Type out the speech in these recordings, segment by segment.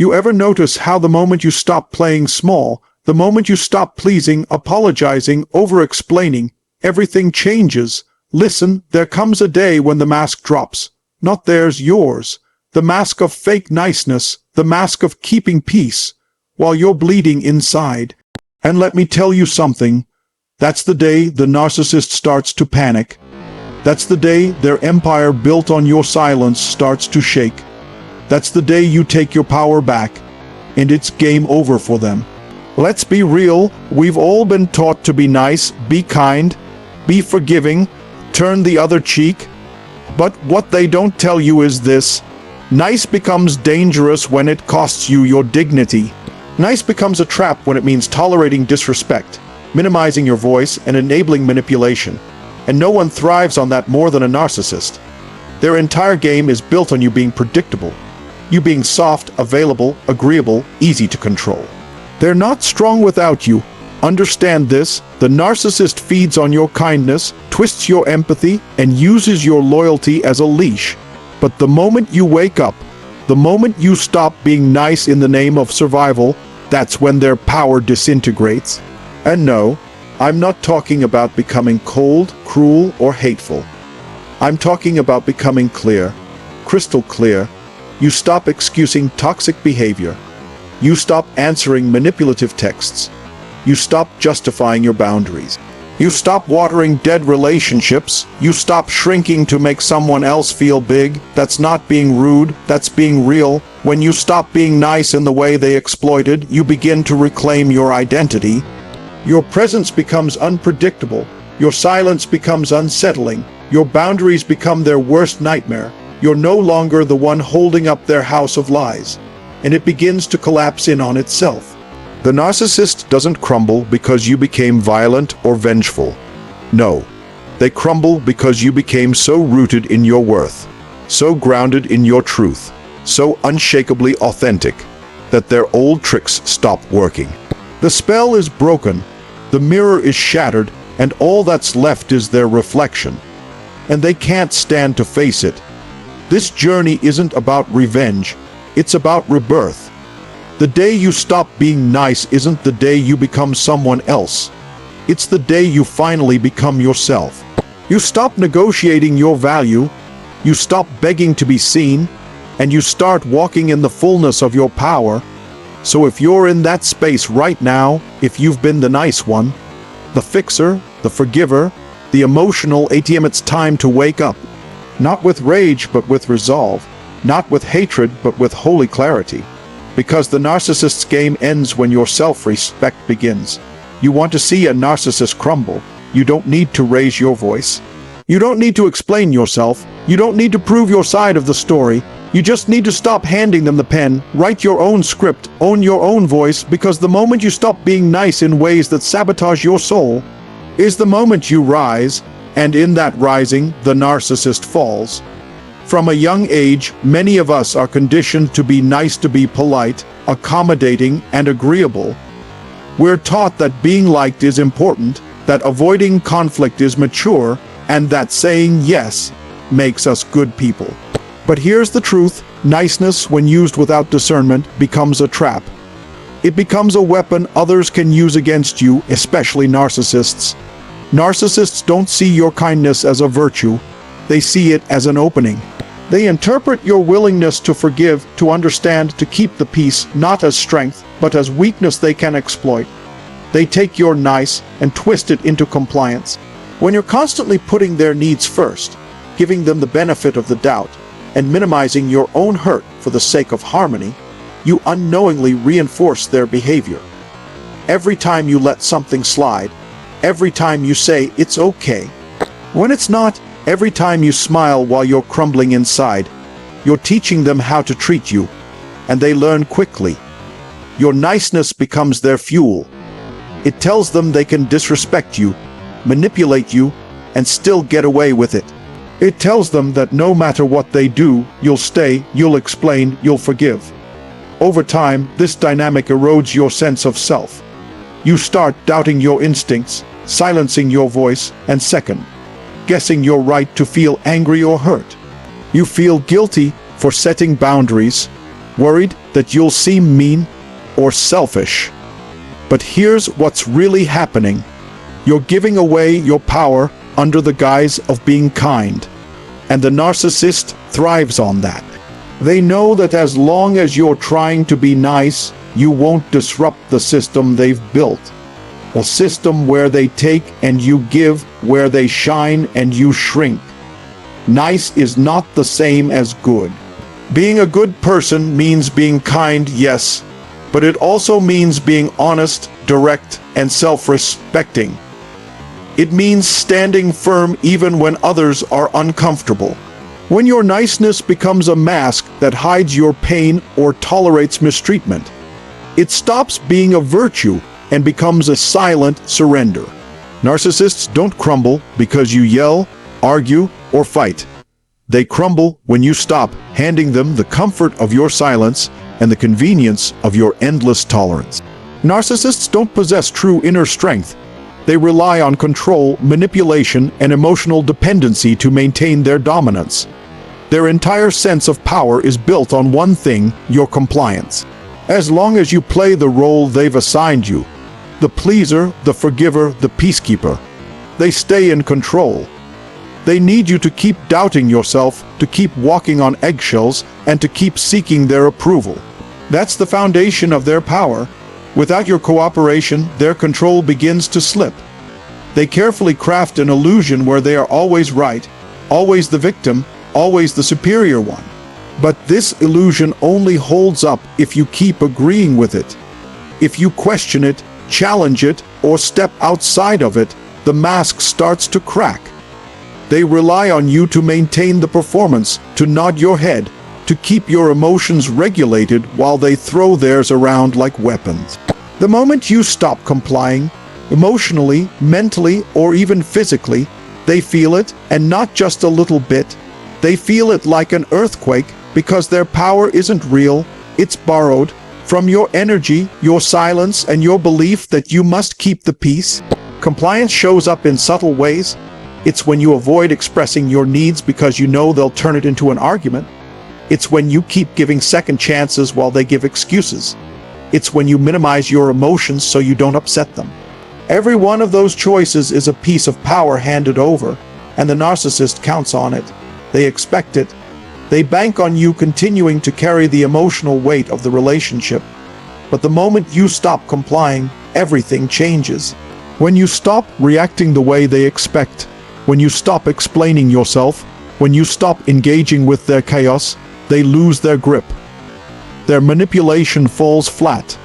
You ever notice how the moment you stop playing small, the moment you stop pleasing, apologizing, over-explaining, everything changes? Listen, there comes a day when the mask drops. Not theirs, yours. The mask of fake niceness, the mask of keeping peace, while you're bleeding inside. And let me tell you something. That's the day the narcissist starts to panic. That's the day their empire built on your silence starts to shake. That's the day you take your power back, and it's game over for them. Let's be real, we've all been taught to be nice, be kind, be forgiving, turn the other cheek. But what they don't tell you is this: nice becomes dangerous when it costs you your dignity. Nice becomes a trap when it means tolerating disrespect, minimizing your voice, and enabling manipulation. And no one thrives on that more than a narcissist. Their entire game is built on you being predictable, you being soft, available, agreeable, easy to control. They're not strong without you. Understand this: the narcissist feeds on your kindness, twists your empathy, and uses your loyalty as a leash. But the moment you wake up, the moment you stop being nice in the name of survival, that's when their power disintegrates. And no, I'm not talking about becoming cold, cruel, or hateful. I'm talking about becoming clear, crystal clear. You stop excusing toxic behavior. You stop answering manipulative texts. You stop justifying your boundaries. You stop watering dead relationships. You stop shrinking to make someone else feel big. That's not being rude, that's being real. When you stop being nice in the way they exploited, you begin to reclaim your identity. Your presence becomes unpredictable. Your silence becomes unsettling. Your boundaries become their worst nightmare. You're no longer the one holding up their house of lies, and it begins to collapse in on itself. The narcissist doesn't crumble because you became violent or vengeful. No, they crumble because you became so rooted in your worth, so grounded in your truth, so unshakably authentic, that their old tricks stop working. The spell is broken, the mirror is shattered, and all that's left is their reflection. And they can't stand to face it. This journey isn't about revenge, it's about rebirth. The day you stop being nice isn't the day you become someone else. It's the day you finally become yourself. You stop negotiating your value, you stop begging to be seen, and you start walking in the fullness of your power. So if you're in that space right now, if you've been the nice one, the fixer, the forgiver, the emotional ATM, it's time to wake up. Not with rage, but with resolve. Not with hatred, but with holy clarity. Because the narcissist's game ends when your self-respect begins. You want to see a narcissist crumble, you don't need to raise your voice. You don't need to explain yourself. You don't need to prove your side of the story. You just need to stop handing them the pen, write your own script, own your own voice, because the moment you stop being nice in ways that sabotage your soul is the moment you rise, and in that rising, the narcissist falls. From a young age, many of us are conditioned to be nice, to be polite, accommodating, and agreeable. We're taught that being liked is important, that avoiding conflict is mature, and that saying yes makes us good people. But here's the truth: niceness, when used without discernment, becomes a trap. It becomes a weapon others can use against you, especially narcissists. Narcissists don't see your kindness as a virtue. They see it as an opening. They interpret your willingness to forgive, to understand, to keep the peace, not as strength, but as weakness they can exploit. They take your nice and twist it into compliance. When you're constantly putting their needs first, giving them the benefit of the doubt, and minimizing your own hurt for the sake of harmony, you unknowingly reinforce their behavior. Every time you let something slide, every time you say it's okay when it's not, every time you smile while you're crumbling inside, you're teaching them how to treat you, and they learn quickly. Your niceness becomes their fuel. It tells them they can disrespect you, manipulate you, and still get away with it. It tells them that no matter what they do, you'll stay, you'll explain, you'll forgive. Over time, this dynamic erodes your sense of self. You start doubting your instincts, silencing your voice, and guessing your right to feel angry or hurt. You feel guilty for setting boundaries. worried that you'll seem mean or selfish. But here's what's really happening. You're giving away your power under the guise of being kind. And the narcissist thrives on that. They know that as long as you're trying to be nice, you won't disrupt the system they've built. A system where they take and you give, where they shine and you shrink. Nice is not the same as good. Being a good person means being kind, yes, but it also means being honest, direct, and self-respecting. It means standing firm even when others are uncomfortable. When your niceness becomes a mask that hides your pain or tolerates mistreatment, it stops being a virtue and becomes a silent surrender. Narcissists don't crumble because you yell, argue, or fight. They crumble when you stop handing them the comfort of your silence and the convenience of your endless tolerance. Narcissists don't possess true inner strength. They rely on control, manipulation, and emotional dependency to maintain their dominance. Their entire sense of power is built on one thing: your compliance. As long as you play the role they've assigned you, the pleaser, the forgiver, the peacekeeper, they stay in control. They need you to keep doubting yourself, to keep walking on eggshells, and to keep seeking their approval. That's the foundation of their power. Without your cooperation, their control begins to slip. They carefully craft an illusion where they are always right, always the victim, always the superior one. But this illusion only holds up if you keep agreeing with it. If you question it, challenge it, or step outside of it, the mask starts to crack. They rely on you to maintain the performance, to nod your head, to keep your emotions regulated while they throw theirs around like weapons. The moment you stop complying, emotionally, mentally, or even physically, they feel it, and not just a little bit. They feel it like an earthquake, because their power isn't real, it's borrowed from your energy, your silence, and your belief that you must keep the peace. Compliance shows up in subtle ways. It's when you avoid expressing your needs because you know they'll turn it into an argument. It's when you keep giving second chances while they give excuses. It's when you minimize your emotions so you don't upset them. Every one of those choices is a piece of power handed over, and the narcissist counts on it. They expect it. They bank on you continuing to carry the emotional weight of the relationship. But the moment you stop complying, everything changes. When you stop reacting the way they expect, when you stop explaining yourself, when you stop engaging with their chaos, they lose their grip. Their manipulation falls flat.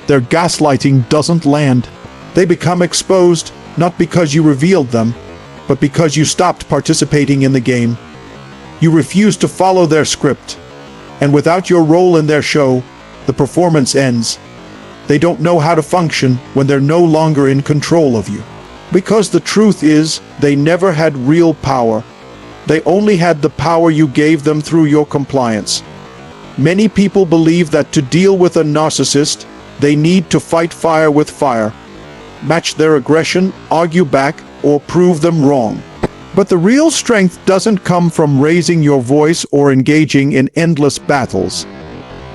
Their gaslighting doesn't land. They become exposed, not because you revealed them, but because you stopped participating in the game. You refuse to follow their script, and without your role in their show, the performance ends. They don't know how to function when they're no longer in control of you. Because the truth is, they never had real power. They only had the power you gave them through your compliance. Many people believe that to deal with a narcissist, they need to fight fire with fire, match their aggression, argue back, or prove them wrong. But the real strength doesn't come from raising your voice or engaging in endless battles.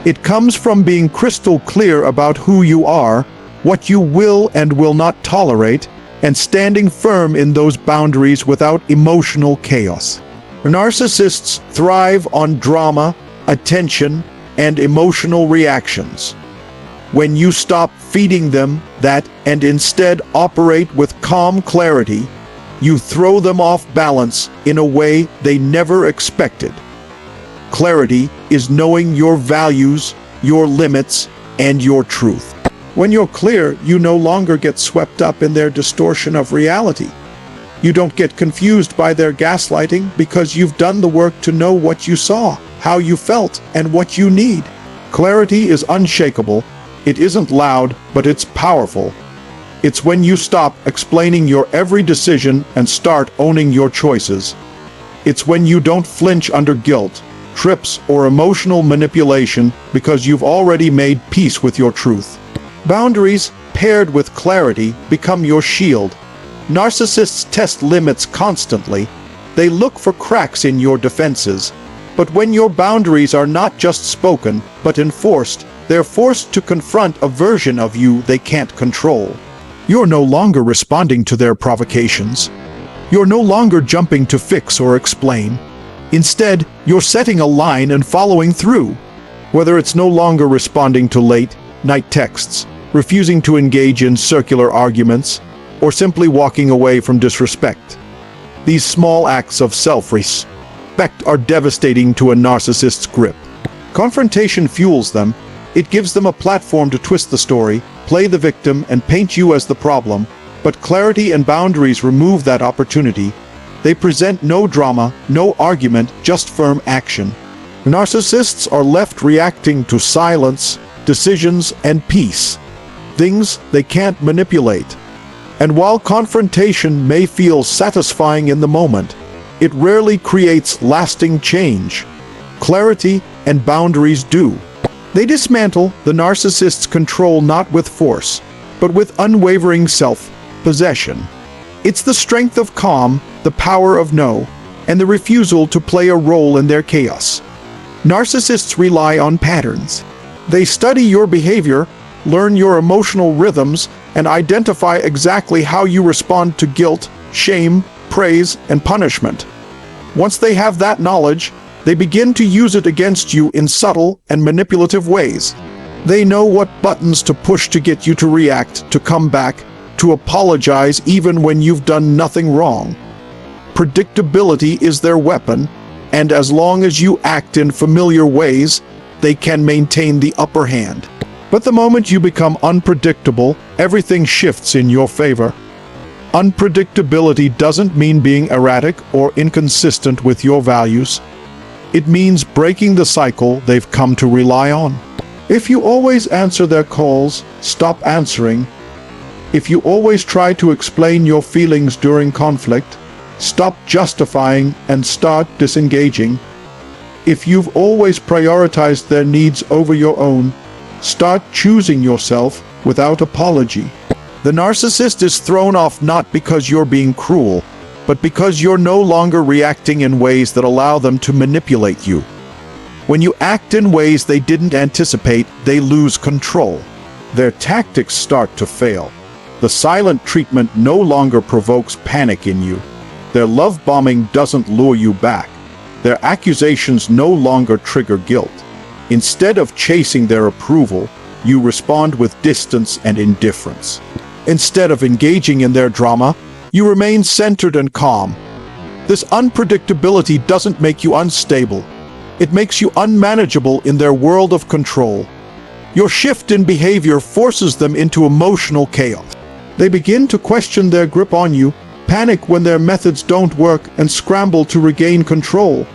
It comes from being crystal clear about who you are, what you will and will not tolerate, and standing firm in those boundaries without emotional chaos. Narcissists thrive on drama, attention, and emotional reactions. When you stop feeding them that and instead operate with calm clarity, you throw them off balance in a way they never expected. Clarity is knowing your values, your limits, and your truth. When you're clear, you no longer get swept up in their distortion of reality. You don't get confused by their gaslighting because you've done the work to know what you saw, how you felt, and what you need. Clarity is unshakable. It isn't loud, but it's powerful. It's when you stop explaining your every decision and start owning your choices. It's when you don't flinch under guilt, trips, or emotional manipulation because you've already made peace with your truth. Boundaries, paired with clarity, become your shield. Narcissists test limits constantly. They look for cracks in your defenses. But when your boundaries are not just spoken, but enforced, they're forced to confront a version of you they can't control. You're no longer responding to their provocations. You're no longer jumping to fix or explain. Instead, you're setting a line and following through. Whether it's no longer responding to late-night texts, refusing to engage in circular arguments, or simply walking away from disrespect. These small acts of self-respect are devastating to a narcissist's grip. Confrontation fuels them. It gives them a platform to twist the story, play the victim, and paint you as the problem. But clarity and boundaries remove that opportunity. They present no drama, no argument, just firm action. Narcissists are left reacting to silence, decisions, and peace. Things they can't manipulate. And while confrontation may feel satisfying in the moment, it rarely creates lasting change. Clarity and boundaries do. They dismantle the narcissist's control not with force, but with unwavering self-possession. It's the strength of calm, the power of no, and the refusal to play a role in their chaos. Narcissists rely on patterns. They study your behavior, learn your emotional rhythms, and identify exactly how you respond to guilt, shame, praise, and punishment. Once they have that knowledge, they begin to use it against you in subtle and manipulative ways. They know what buttons to push to get you to react, to come back, to apologize even when you've done nothing wrong. Predictability is their weapon, and as long as you act in familiar ways, they can maintain the upper hand. But the moment you become unpredictable, everything shifts in your favor. Unpredictability doesn't mean being erratic or inconsistent with your values. It means breaking the cycle they've come to rely on. If you always answer their calls, stop answering. If you always try to explain your feelings during conflict, stop justifying and start disengaging. If you've always prioritized their needs over your own, start choosing yourself without apology. The narcissist is thrown off not because you're being cruel, but because you're no longer reacting in ways that allow them to manipulate you. When you act in ways they didn't anticipate, they lose control. Their tactics start to fail. The silent treatment no longer provokes panic in you. Their love bombing doesn't lure you back. Their accusations no longer trigger guilt. Instead of chasing their approval, you respond with distance and indifference. Instead of engaging in their drama, you remain centered and calm. This unpredictability doesn't make you unstable. It makes you unmanageable in their world of control. Your shift in behavior forces them into emotional chaos. They begin to question their grip on you, panic when their methods don't work, and scramble to regain control.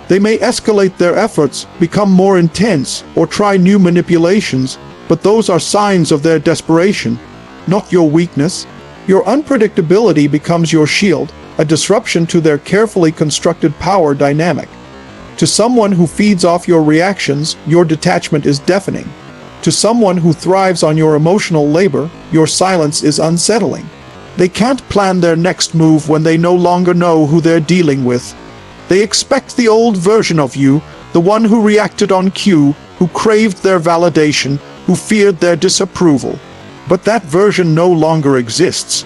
They may escalate their efforts, become more intense, or try new manipulations, but those are signs of their desperation, not your weakness. Your unpredictability becomes your shield, a disruption to their carefully constructed power dynamic. To someone who feeds off your reactions, your detachment is deafening. To someone who thrives on your emotional labor, your silence is unsettling. They can't plan their next move when they no longer know who they're dealing with. They expect the old version of you, the one who reacted on cue, who craved their validation, who feared their disapproval. But that version no longer exists.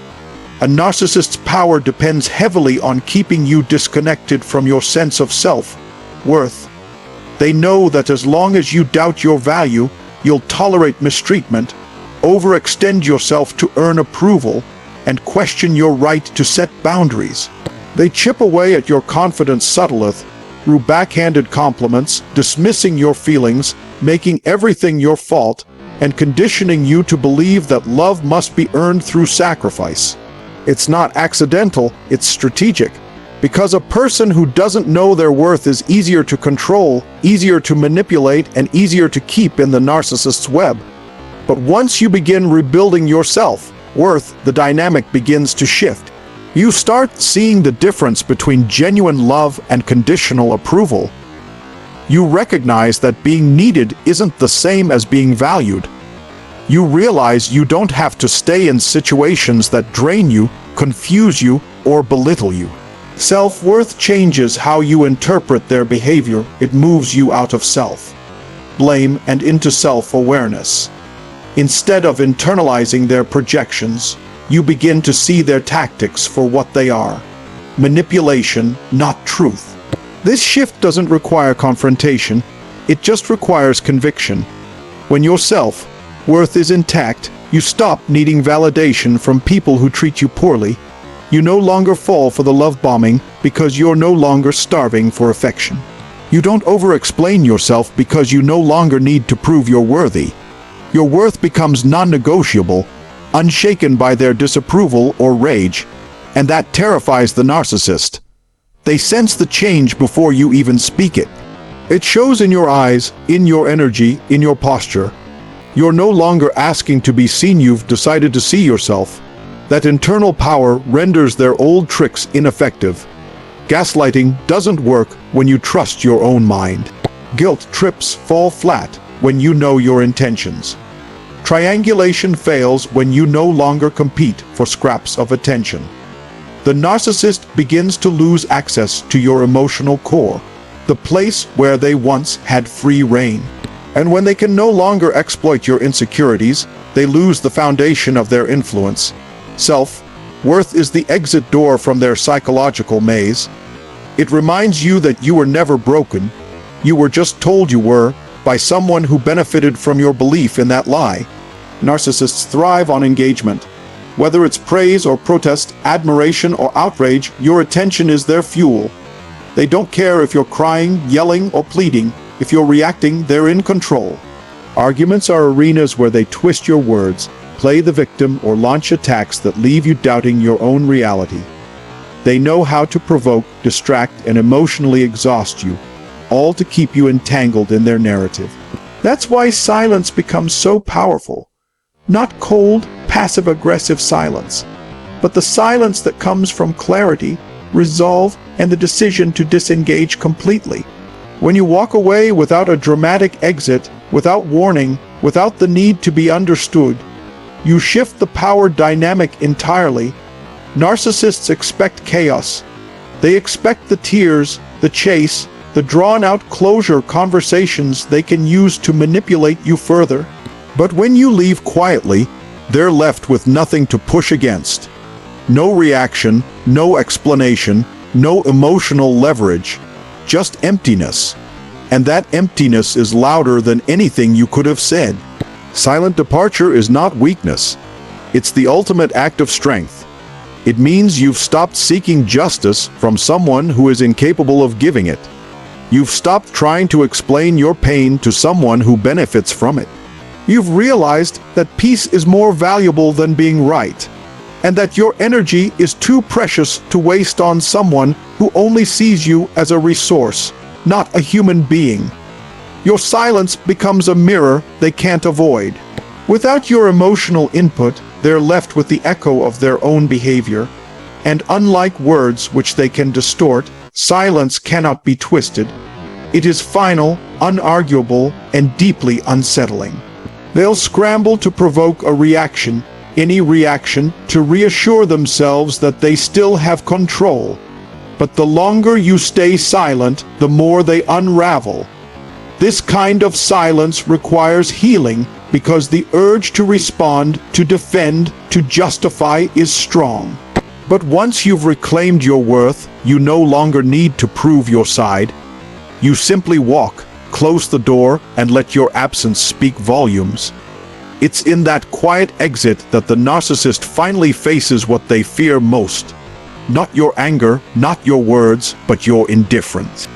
A narcissist's power depends heavily on keeping you disconnected from your sense of self-worth. They know that as long as you doubt your value, you'll tolerate mistreatment, overextend yourself to earn approval, and question your right to set boundaries. They chip away at your confidence subtly through backhanded compliments, dismissing your feelings, making everything your fault, and conditioning you to believe that love must be earned through sacrifice. It's not accidental, it's strategic. Because a person who doesn't know their worth is easier to control, easier to manipulate, and easier to keep in the narcissist's web. But once you begin rebuilding your self-worth, the dynamic begins to shift. You start seeing the difference between genuine love and conditional approval. You recognize that being needed isn't the same as being valued. You realize you don't have to stay in situations that drain you, confuse you, or belittle you. Self-worth changes how you interpret their behavior. It moves you out of self-blame and into self-awareness. Instead of internalizing their projections, you begin to see their tactics for what they are: manipulation, not truth. This shift doesn't require confrontation, it just requires conviction. When your self-worth is intact, you stop needing validation from people who treat you poorly. You no longer fall for the love bombing because you're no longer starving for affection. You don't over-explain yourself because you no longer need to prove you're worthy. Your worth becomes non-negotiable, unshaken by their disapproval or rage, and that terrifies the narcissist. They sense the change before you even speak it. It shows in your eyes, in your energy, in your posture. You're no longer asking to be seen, you've decided to see yourself. That internal power renders their old tricks ineffective. Gaslighting doesn't work when you trust your own mind. Guilt trips fall flat when you know your intentions. Triangulation fails when you no longer compete for scraps of attention. The narcissist begins to lose access to your emotional core, the place where they once had free reign. And when they can no longer exploit your insecurities, they lose the foundation of their influence. Self-worth is the exit door from their psychological maze. It reminds you that you were never broken. You were just told you were by someone who benefited from your belief in that lie. Narcissists thrive on engagement. Whether it's praise or protest, admiration or outrage, your attention is their fuel. They don't care if you're crying, yelling, or pleading. If you're reacting, they're in control. Arguments are arenas where they twist your words, play the victim, or launch attacks that leave you doubting your own reality. They know how to provoke, distract, and emotionally exhaust you, all to keep you entangled in their narrative. That's why silence becomes so powerful. Not cold, passive-aggressive silence, but the silence that comes from clarity, resolve, and the decision to disengage completely. When you walk away without a dramatic exit, without warning, without the need to be understood, you shift the power dynamic entirely. Narcissists expect chaos. They expect the tears, the chase, the drawn-out closure conversations they can use to manipulate you further. But when you leave quietly, they're left with nothing to push against. No reaction, no explanation, no emotional leverage, just emptiness. And that emptiness is louder than anything you could have said. Silent departure is not weakness. It's the ultimate act of strength. It means you've stopped seeking justice from someone who is incapable of giving it. You've stopped trying to explain your pain to someone who benefits from it. You've realized that peace is more valuable than being right, and that your energy is too precious to waste on someone who only sees you as a resource, not a human being. Your silence becomes a mirror they can't avoid. Without your emotional input, they're left with the echo of their own behavior, and unlike words which they can distort, silence cannot be twisted. It is final, unarguable, and deeply unsettling. They'll scramble to provoke a reaction, any reaction, to reassure themselves that they still have control. But the longer you stay silent, the more they unravel. This kind of silence requires healing because the urge to respond, to defend, to justify is strong. But once you've reclaimed your worth, you no longer need to prove your side. You simply walk, close the door, and let your absence speak volumes. It's in that quiet exit that the narcissist finally faces what they fear most. Not your anger, not your words, but your indifference.